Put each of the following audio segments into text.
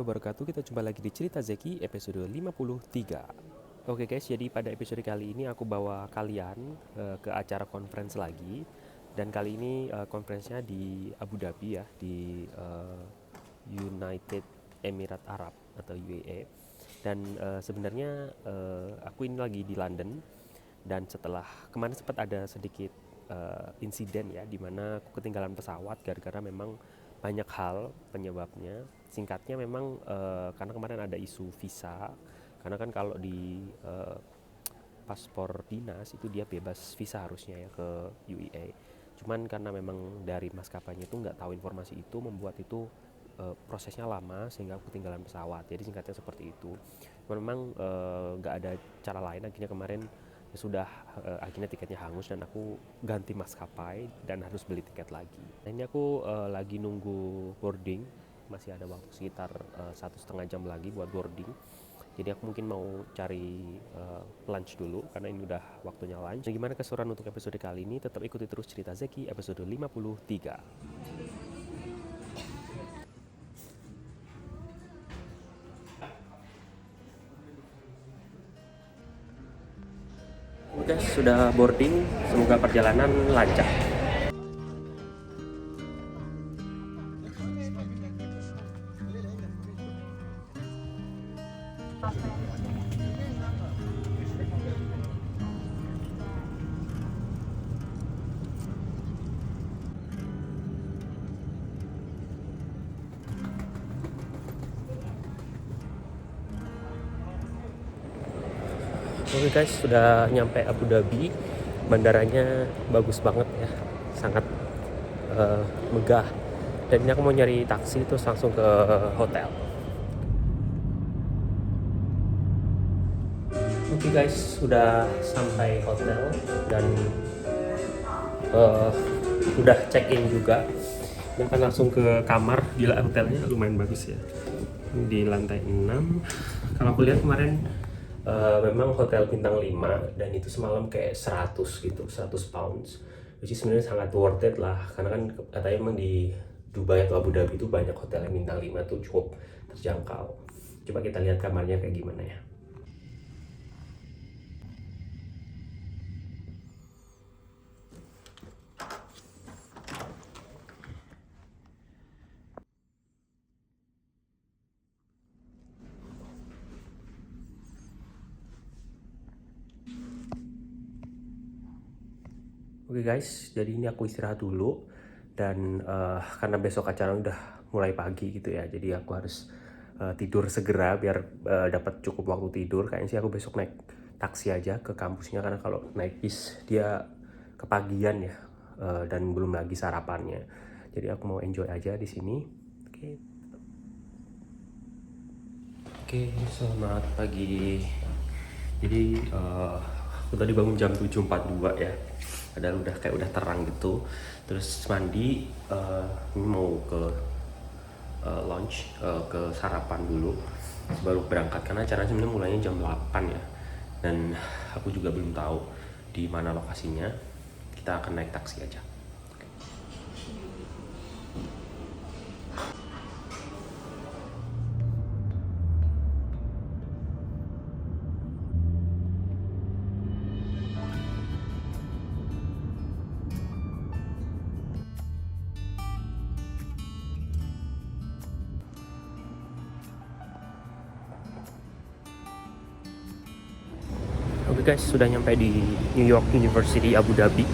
warahmatullahi wabarakatuh. Kita jumpa lagi di Cerita Zeki episode 53. Oke guys, jadi pada episode kali ini aku bawa kalian ke acara conference lagi. Dan kali ini conference-nya di Abu Dhabi ya, di United Emirat Arab atau UAE. Dan sebenarnya aku ini lagi di London. Dan setelah kemarin sempat ada sedikit insiden ya, dimana aku ketinggalan pesawat gara-gara memang banyak hal penyebabnya. Singkatnya memang karena kemarin ada isu visa, karena kan kalau di paspor dinas itu dia bebas visa harusnya ya ke UEA. Cuman karena memang dari maskapainya itu nggak tahu informasi itu, membuat itu prosesnya lama sehingga aku ketinggalan pesawat. Jadi singkatnya seperti itu. Cuman memang nggak ada cara lain, akhirnya kemarin ya sudah, akhirnya tiketnya hangus dan aku ganti maskapai dan harus beli tiket lagi. Nah, ini aku lagi nunggu boarding, masih ada waktu sekitar 1,5 jam lagi buat boarding. Jadi aku mungkin mau cari lunch dulu karena ini udah waktunya lunch. Nah, gimana keseruan untuk episode kali ini? Tetap ikuti terus Cerita Zeki episode 53. Udah, sudah boarding, semoga perjalanan lancar. Oke guys, sudah nyampe Abu Dhabi. Bandaranya bagus banget ya, sangat megah. Dan ini aku mau nyari taksi terus langsung ke hotel. Oke guys, sudah sampai hotel dan udah check in juga. Dan kan langsung ke kamar. Gila, hotelnya lumayan bagus ya, di lantai 6. Kalau aku lihat kemarin memang hotel bintang 5 dan itu semalam kayak 100 gitu, 100 pounds, which is sebenarnya sangat worth it lah, karena kan katanya memang di Dubai atau Abu Dhabi itu banyak hotel yang bintang 5 tuh cukup terjangkau. Coba kita lihat kamarnya kayak gimana ya. Oke guys, jadi ini aku istirahat dulu dan karena besok acara udah mulai pagi gitu ya, jadi aku harus tidur segera biar dapat cukup waktu tidur. Kayaknya sih aku besok naik taksi aja ke kampusnya, karena kalau naik bis dia kepagian ya, dan belum lagi sarapannya. Jadi aku mau enjoy aja di sini. Oke, selamat pagi. Jadi aku tadi bangun jam 7.42 ya, padahal udah terang gitu. Terus mandi, ini mau ke lunch, ke sarapan dulu baru berangkat, karena acaranya sebenarnya mulainya jam 8 ya, dan aku juga belum tahu di mana lokasinya. Kita akan naik taksi aja. Oke guys, sudah nyampe di New York University Abu Dhabi.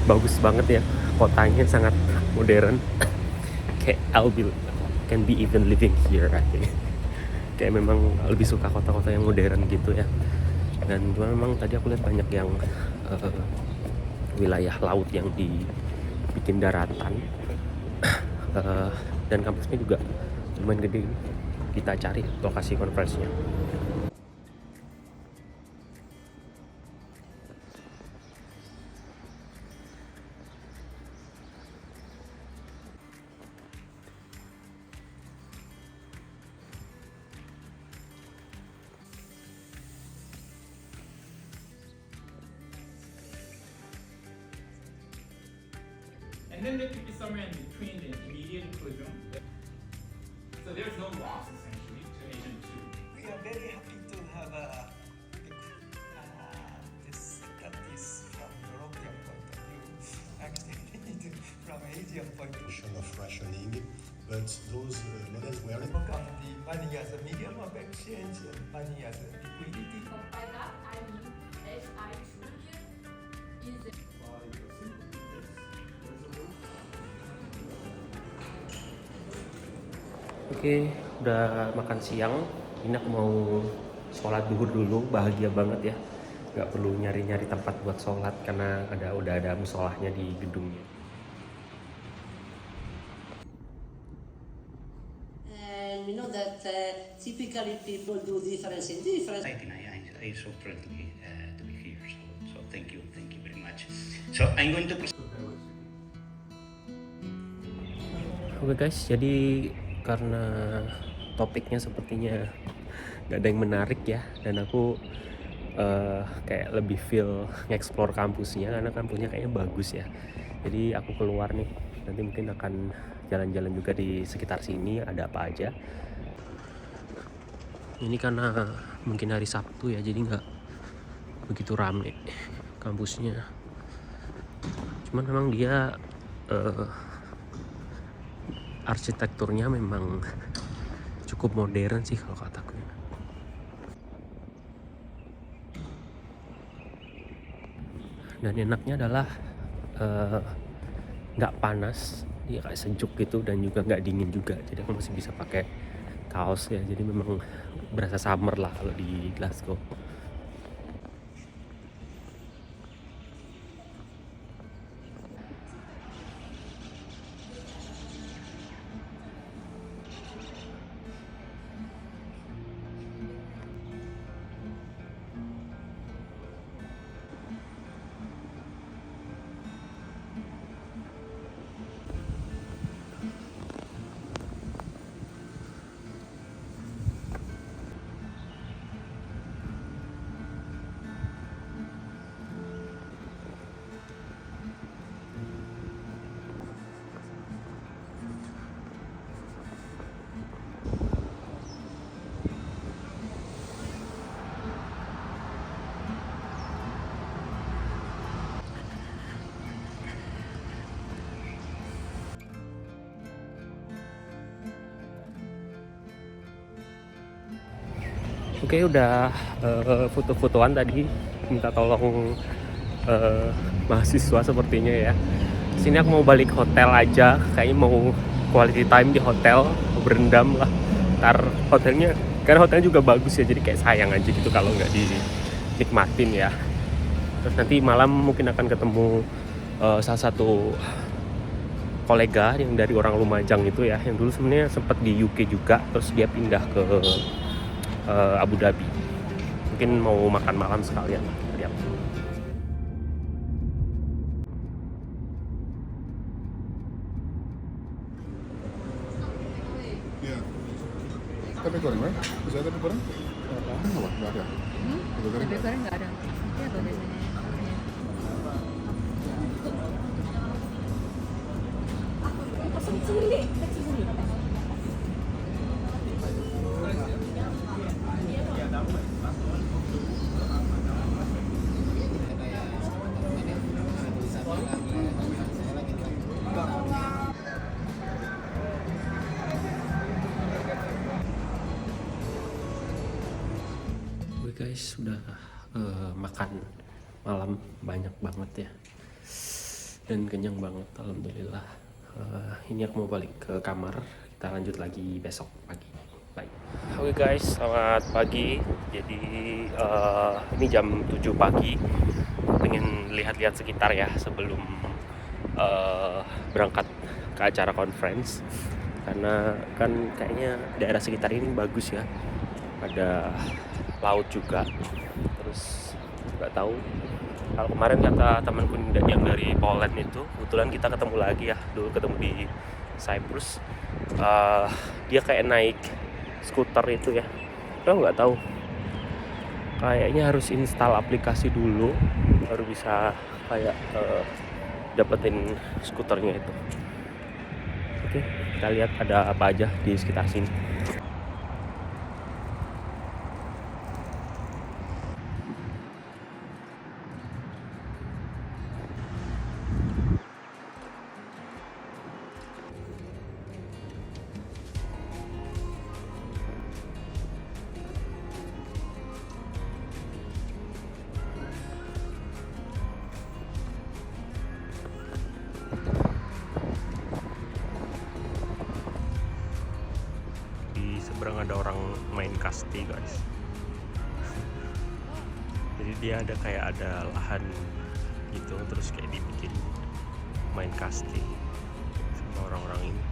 Bagus banget ya, kotanya sangat modern. Kayak can be even living here, I think. Kayak memang lebih suka kota-kota yang modern gitu ya. Dan cuma memang tadi aku lihat banyak yang wilayah laut yang dibikin daratan. Dan kampusnya juga lumayan gede. Kita cari lokasi konferensinya. And then there could be somewhere in between the intermediate equilibrium. So there's no loss essentially to Asian 2. We are very happy to have this that is from European point of view, actually from Asian point of view. Of rationing, but those models were Look on the money as a medium of exchange, money as a liquidity. By that I mean SI trillion is Oke, udah makan siang. Ini aku mau sholat duhur dulu. Bahagia banget ya. Gak perlu nyari-nyari tempat buat sholat karena udah ada musolahnya di gedungnya. And we know that typically people do difference in difference. I'm so thrilled to be here. So thank you very much. So I'm going to. Oke guys, jadi karena topiknya sepertinya gak ada yang menarik ya, dan aku kayak lebih feel nge-explore kampusnya karena kampusnya kayaknya bagus ya. Jadi aku keluar nih, nanti mungkin akan jalan-jalan juga di sekitar sini ada apa aja. Ini karena mungkin hari Sabtu ya, jadi nggak begitu rame kampusnya. Cuman memang dia arsitekturnya memang cukup modern sih kalau kataku. Dan enaknya adalah nggak panas, dia kayak sejuk gitu, dan juga nggak dingin juga. Jadi aku masih bisa pakai kaos ya. Jadi memang berasa summer lah kalau di Glasgow. Oke, udah foto-fotoan tadi, minta tolong mahasiswa sepertinya ya. Sini aku mau balik hotel aja, kayaknya mau quality time di hotel, berendam lah. Ntar hotelnya, karena hotelnya juga bagus ya, jadi kayak sayang aja gitu kalau nggak dinikmatin ya. Terus nanti malam mungkin akan ketemu salah satu kolega yang dari orang Lumajang itu ya, yang dulu sebenarnya sempat di UK juga, terus dia pindah ke Abu Dhabi. Mungkin mau makan malam sekalian. Lihat. Iya. Tape goreng, kan? Bisa tape goreng? Apa? Nggak ada. Tape goreng nggak ada. Iya, biasanya. Oke guys, sudah makan malam banyak banget ya, dan kenyang banget alhamdulillah. Ini aku mau balik ke kamar, kita lanjut lagi besok pagi. Bye. Oke guys, selamat pagi. Jadi ini jam 7 pagi. Pengen lihat-lihat sekitar ya sebelum berangkat ke acara conference, karena kan kayaknya daerah sekitar ini bagus ya, ada laut juga. Terus nggak tahu, kalau kemarin kata temanku yang dari Poland itu, kebetulan kita ketemu lagi ya, dulu ketemu di Cyprus. Dia kayak naik skuter itu ya, aku nggak tahu, kayaknya harus install aplikasi dulu baru bisa kayak dapetin skuternya itu. Oke. kita lihat ada apa aja di sekitar sini. Di seberang ada orang main kasti guys. Jadi dia ada kayak ada lahan gitu, terus kayak dibikin main kasti sama orang-orang ini.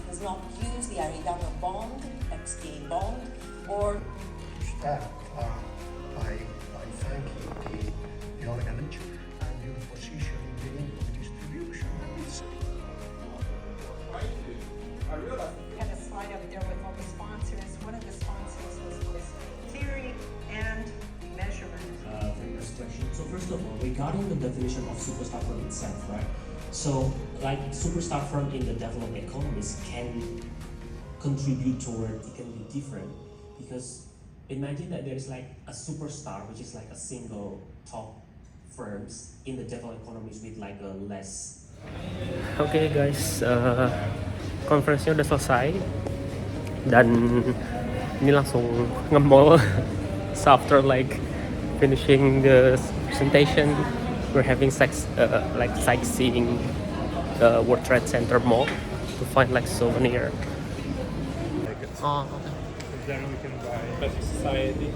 Has not used the Aridano bond, XDA bond, or That I thank the organization and your position in the income distribution. It's Had a slide up there with all the sponsors. One of the sponsors was theory and measurement. First question. So first of all, regarding the definition of superstar firm itself, right? So like superstar firm in the developed economies can contribute toward, it can be different because imagine that there is like a superstar which is like a single top firms in the developed economies with like a less. Oke guys, conference-nya udah selesai dan ini langsung nge-mall. So after like finishing the presentation, we're having like sightseeing the World Trade Center mall to find like souvenir. Oh. Then we can buy better society.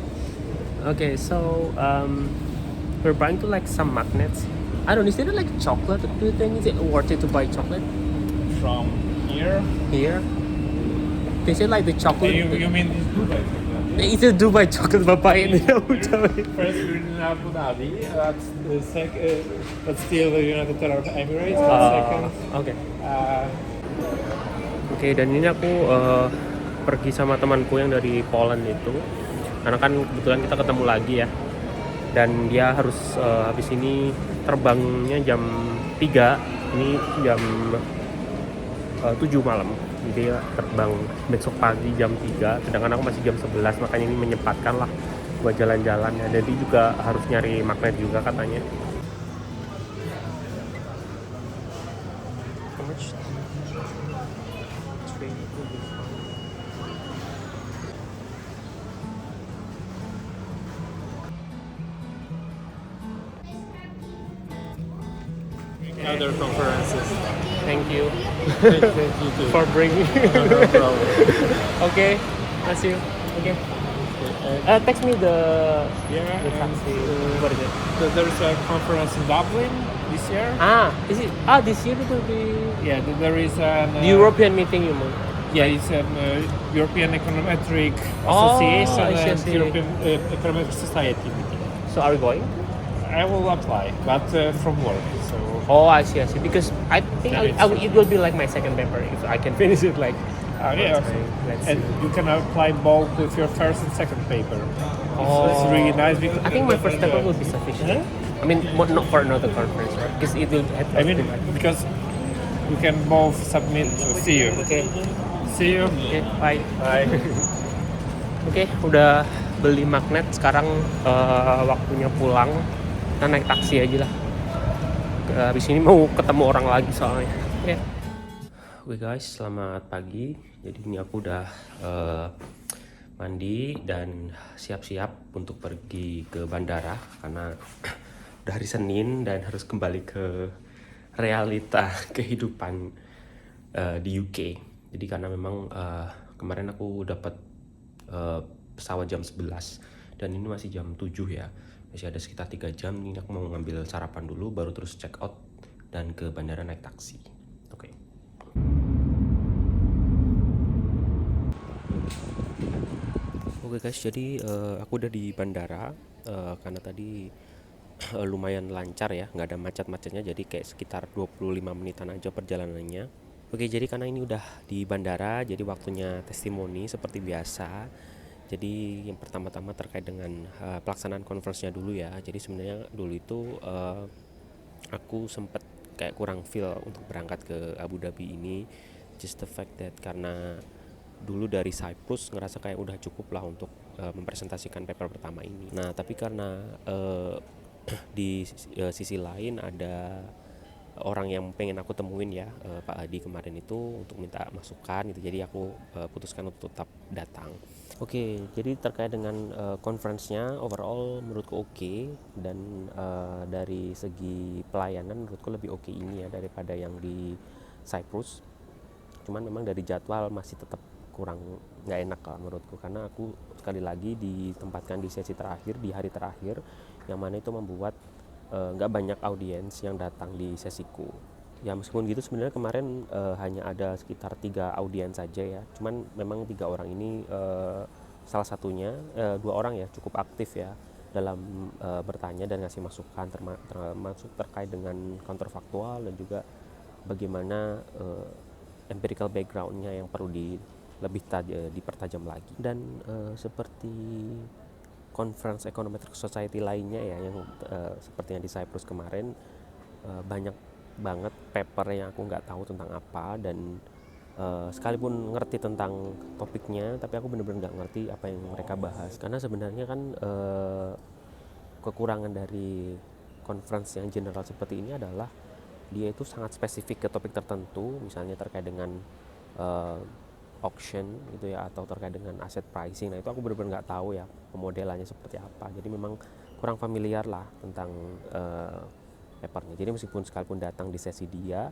Okay, so we're buying to like some magnets. I don't know, is it like chocolate? Do you think is it worth it to buy chocolate From here? here? They say like the chocolate. You mean this Dubai chocolate? Is it Dubai chocolate bapak ini Abu Dhabi? First we're in Abu Dhabi, that's the but still the United Arab Emirates, but second. Oke. Oke, dan ini aku pergi sama temanku yang dari Poland itu, karena kan kebetulan kita ketemu lagi ya, dan dia harus habis ini terbangnya jam 3, ini jam 7 malam, jadi terbang besok pagi jam 3, sedangkan aku masih jam 11, makanya ini menyempatkan lah buat jalan-jalan ya. Jadi juga harus nyari magnet juga katanya. Other conferences. Thank you Thank you too. for bringing. No problem. Okay, that's you. Okay. Text me the Yeah, taxi. and, What is it? there's a conference in Dublin this year. Is it? This year it will be Yeah, there is an the European meeting, you mean? Yeah, it's an European Econometric Oh, Association I see, I and see. European Economic Society meeting. So are you going? I will apply, but from work. So Oh, I see. Because I think it will be like my second paper if I can finish it. Like, yeah, let's and see. you can apply both with your first and second paper. It's really nice. Because I think my first paper will be sufficient. I mean, not for another conference, right? Because it will. I mean, because you can both submit. See you. Okay. See you. Okay. Bye. Bye. Oke, udah beli magnet, sekarang waktunya pulang. Kita naik taksi aja lah. Habis ini mau ketemu orang lagi soalnya. Oke guys, selamat pagi. Jadi ini aku udah mandi dan siap-siap untuk pergi ke bandara karena udah hari Senin dan harus kembali ke realita kehidupan di UK. Jadi karena memang kemarin aku dapat pesawat jam 11 dan ini masih jam 7 ya. Masih ada sekitar 3 jam. Ini aku mau ngambil sarapan dulu baru terus check out dan ke bandara naik taksi. Oke. Oke guys, jadi aku udah di bandara karena tadi lumayan lancar ya, nggak ada macet-macetnya, jadi kayak sekitar 25 menitan aja perjalanannya. Oke, jadi karena ini udah di bandara, jadi waktunya testimoni seperti biasa. Jadi yang pertama-tama terkait dengan pelaksanaan conference-nya dulu ya. Jadi sebenarnya dulu itu aku sempet kayak kurang feel untuk berangkat ke Abu Dhabi ini, just the fact that karena dulu dari Cyprus ngerasa kayak udah cukup lah untuk mempresentasikan paper pertama ini. Nah tapi karena di sisi lain ada orang yang pengen aku temuin ya, Pak Hadi kemarin itu untuk minta masukan gitu, jadi aku putuskan untuk tetap datang. Oke, jadi terkait dengan conference-nya overall menurutku oke, dan dari segi pelayanan menurutku lebih oke ini ya daripada yang di Cyprus. Cuman memang dari jadwal masih tetap kurang nggak enak lah menurutku, karena aku sekali lagi ditempatkan di sesi terakhir, di hari terakhir, yang mana itu membuat nggak banyak audiens yang datang di sesiku. Ya meskipun gitu sebenarnya kemarin hanya ada sekitar 3 audiens saja ya. Cuman memang 3 orang ini salah satunya 2 orang ya cukup aktif ya dalam bertanya dan ngasih masukan, termasuk terkait dengan counterfaktual dan juga bagaimana empirical background-nya yang perlu dipertajam lagi. Dan seperti conference econometric society lainnya ya yang seperti yang di Cyprus kemarin, banyak banget paper yang aku nggak tahu tentang apa, dan sekalipun ngerti tentang topiknya tapi aku benar-benar nggak ngerti apa yang mereka bahas, karena sebenarnya kan kekurangan dari conference yang general seperti ini adalah dia itu sangat spesifik ke topik tertentu, misalnya terkait dengan auction gitu ya, atau terkait dengan aset pricing. Nah itu aku benar-benar nggak tahu ya pemodelannya seperti apa, jadi memang kurang familiar lah tentang papernya. Jadi meskipun sekalipun datang di sesi dia,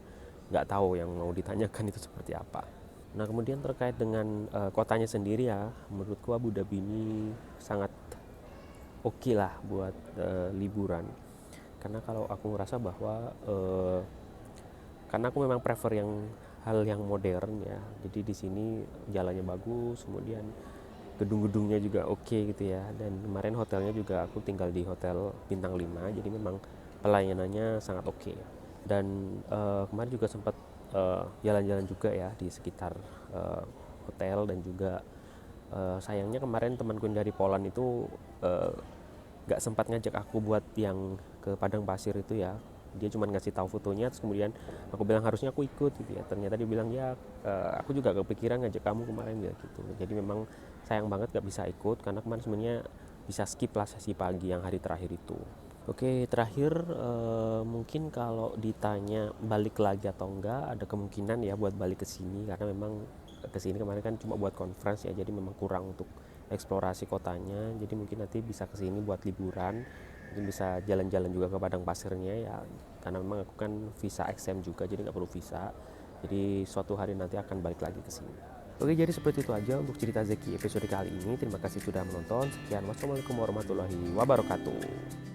nggak tahu yang mau ditanyakan itu seperti apa. Nah kemudian terkait dengan kotanya sendiri ya, menurutku Abu Dhabi ini sangat oke lah buat liburan, karena kalau aku ngerasa bahwa karena aku memang prefer hal yang modern ya, jadi di sini jalannya bagus, kemudian gedung-gedungnya juga oke gitu ya, dan kemarin hotelnya juga aku tinggal di hotel bintang 5, jadi memang pelayanannya sangat oke. Dan kemarin juga sempat jalan-jalan juga ya di sekitar hotel, dan juga sayangnya kemarin temanku yang dari Poland itu gak sempat ngajak aku buat yang ke padang pasir itu ya. Dia cuma ngasih tahu fotonya, terus kemudian aku bilang harusnya aku ikut gitu ya, ternyata dia bilang ya aku juga kepikiran ngajak kamu kemarin gitu. Jadi memang sayang banget gak bisa ikut, karena kemarin sebenarnya bisa skip lah sesi pagi yang hari terakhir itu. Oke, terakhir mungkin kalau ditanya balik lagi atau enggak, ada kemungkinan ya buat balik ke sini, karena memang ke sini kemarin kan cuma buat conference ya, jadi memang kurang untuk eksplorasi kotanya. Jadi mungkin nanti bisa ke sini buat liburan, mungkin bisa jalan-jalan juga ke padang pasirnya ya, karena memang aku kan visa XM juga, jadi nggak perlu visa. Jadi suatu hari nanti akan balik lagi ke sini. Oke, jadi seperti itu aja untuk cerita Zeki episode kali ini. Terima kasih sudah menonton. Sekian, wassalamualaikum warahmatullahi wabarakatuh.